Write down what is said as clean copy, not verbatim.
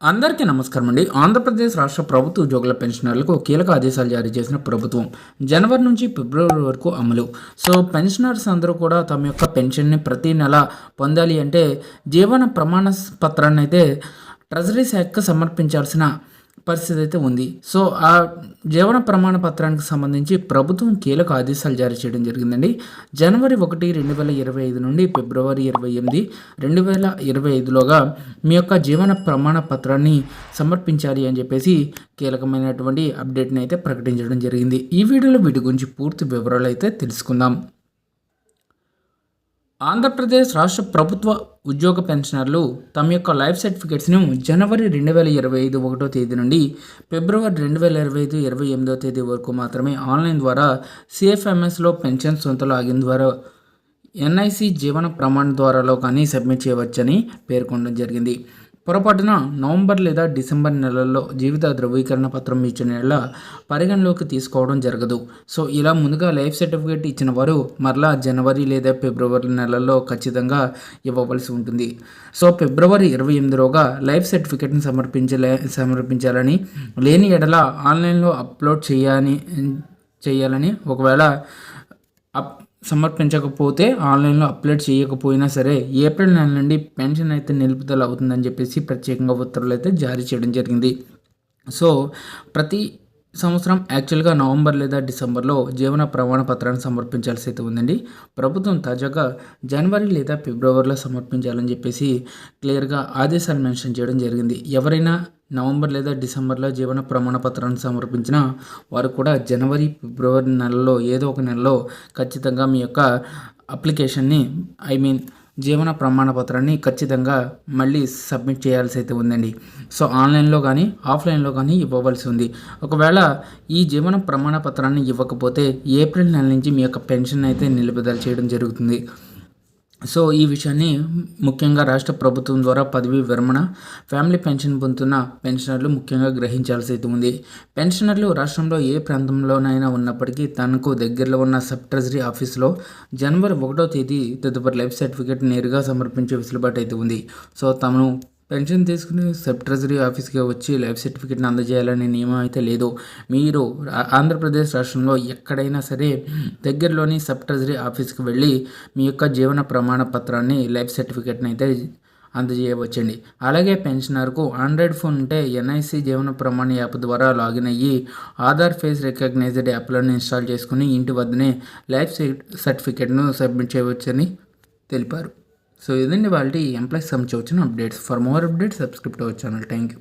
అందరికీ నమస్కారం అండి. ఆంధ్రప్రదేశ్ రాష్ట్ర ప్రభుత్వ ఉద్యోగుల పెన్షనర్లకు కీలక ఆదేశాలు జారీ చేసిన ప్రభుత్వం జనవరి నుంచి ఫిబ్రవరి వరకు అమలు. సో పెన్షనర్స్ అందరూ కూడా తమ యొక్క పెన్షన్ని ప్రతి నెల పొందాలి అంటే జీవన ప్రమాణ పత్రాన్ని అయితే ట్రెజరీ శాఖకు సమర్పించాల్సిన పరిస్థితి అయితే ఉంది. సో ఆ జీవన ప్రమాణ పత్రానికి సంబంధించి ప్రభుత్వం కీలక ఆదేశాలు జారీ చేయడం జరిగిందండి. జనవరి 1, 2025 నుండి ఫిబ్రవరి 28, 2025లోగా మీ యొక్క జీవన ప్రమాణ పత్రాన్ని సమర్పించాలి అని చెప్పేసి కీలకమైనటువంటి అప్డేట్ని అయితే ప్రకటించడం జరిగింది. ఈ వీడియోలో వీటి గురించి పూర్తి వివరాలు అయితే తెలుసుకుందాం. ఆంధ్రప్రదేశ్ రాష్ట్ర ప్రభుత్వ ఉద్యోగ పెన్షనర్లు తమ యొక్క లైఫ్ సర్టిఫికేట్స్ను జనవరి 2025 1వ తేదీ నుండి ఫిబ్రవరి 2025 28వ తేదీ వరకు మాత్రమే ఆన్లైన్ ద్వారా సిఎఫ్ఎంఎస్లో పెన్షన్ సొంత లాగిన్ ద్వారా ఎన్ఐసి జీవన ప్రమాణ ద్వారాలో కానీ సబ్మిట్ చేయవచ్చని పేర్కొనడం జరిగింది. పొరపాటున నవంబర్ లేదా డిసెంబర్ నెలల్లో జీవిత ధృవీకరణ పత్రం ఇచ్చిన నెల పరిగణలోకి తీసుకోవడం జరగదు. సో ఇలా ముందుగా లైఫ్ సర్టిఫికేట్ ఇచ్చిన వారు మరలా జనవరి లేదా ఫిబ్రవరి నెలల్లో ఖచ్చితంగా ఇవ్వవలసి ఉంటుంది. సో ఫిబ్రవరి 28లోగా లైఫ్ సర్టిఫికేట్ని సమర్పించాలని, లేని ఎడల ఆన్లైన్లో అప్లోడ్ చేయాలని ఒకవేళ సమర్పించకపోతే ఆన్లైన్లో అప్లోడ్ చేయకపోయినా సరే ఏప్రిల్ నెల నుండి పెన్షన్ అయితే నిలుపుదల అవుతుందని చెప్పేసి ప్రత్యేకంగా ఉత్తర్వులు అయితే జారీ చేయడం జరిగింది. సో ప్రతి సంవత్సరం యాక్చువల్గా నవంబర్ లేదా డిసెంబర్లో జీవన ప్రమాణ పత్రాన్ని సమర్పించాల్సి అయితే ఉందండి. ప్రభుత్వం తాజాగా జనవరి లేదా ఫిబ్రవరిలో సమర్పించాలని చెప్పేసి క్లియర్గా ఆదేశాలు మెన్షన్ చేయడం జరిగింది. ఎవరైనా నవంబర్ లేదా డిసెంబర్లో జీవన ప్రమాణ పత్రాన్ని సమర్పించిన వారు కూడా జనవరి ఫిబ్రవరి నెలలో ఏదో ఒక నెలలో ఖచ్చితంగా మీ యొక్క అప్లికేషన్ని జీవన ప్రమాణ పత్రాన్ని ఖచ్చితంగా మళ్ళీ సబ్మిట్ చేయాల్సి అయితే ఉందండి. సో ఆన్లైన్లో కానీ ఆఫ్లైన్లో కానీ ఇవ్వవలసి ఉంది. ఒకవేళ ఈ జీవన ప్రమాణ పత్రాన్ని ఇవ్వకపోతే ఏప్రిల్ నెల నుంచి మీ యొక్క పెన్షన్ అయితే నిలుపుదల చేయడం జరుగుతుంది. సో ఈ విషయాన్ని ముఖ్యంగా రాష్ట్ర ప్రభుత్వం ద్వారా పదవీ విరమణ, ఫ్యామిలీ పెన్షన్ పొందుతున్న పెన్షనర్లు ముఖ్యంగా గ్రహించాల్సి అయితే ఉంది. పెన్షనర్లు రాష్ట్రంలో ఏ ప్రాంతంలోనైనా ఉన్నప్పటికీ తనకు దగ్గరలో ఉన్న సబ్ ట్రెజరీ ఆఫీసులో జనవరి 1వ తేదీ తదుపరి లైఫ్ సర్టిఫికేట్ నేరుగా సమర్పించే వెసులుబాటు అయితే ఉంది. సో తమను పెన్షన్ తీసుకుని సబ్ ట్రెజరీ ఆఫీస్కి వచ్చి లైఫ్ సర్టిఫికేట్ని అందజేయాలనే నియమం అయితే లేదు. మీరు ఆంధ్రప్రదేశ్ రాష్ట్రంలో ఎక్కడైనా సరే దగ్గరలోని సబ్ ట్రెజరీ ఆఫీస్కి వెళ్ళి మీ యొక్క జీవన ప్రమాణ పత్రాన్ని లైఫ్ సర్టిఫికేట్ని అయితే అందజేయవచ్చండి. అలాగే పెన్షనర్కు ఆండ్రాయిడ్ ఫోన్ ఉంటే ఎన్ఐసి జీవన ప్రమాణ యాప్ ద్వారా లాగిన్ అయ్యి ఆధార్ ఫేస్ రికగ్నైజ్డ్ యాప్లను ఇన్స్టాల్ చేసుకుని ఇంటి వద్దనే లైఫ్ సర్టిఫికేట్ను సబ్మిట్ చేయవచ్చని తెలిపారు. సో ఇదండి వాళ్ళ ఎంప్లాయీస్ సంబంధించి వచ్చిన updates. For more updates subscribe to our channel. Thank you.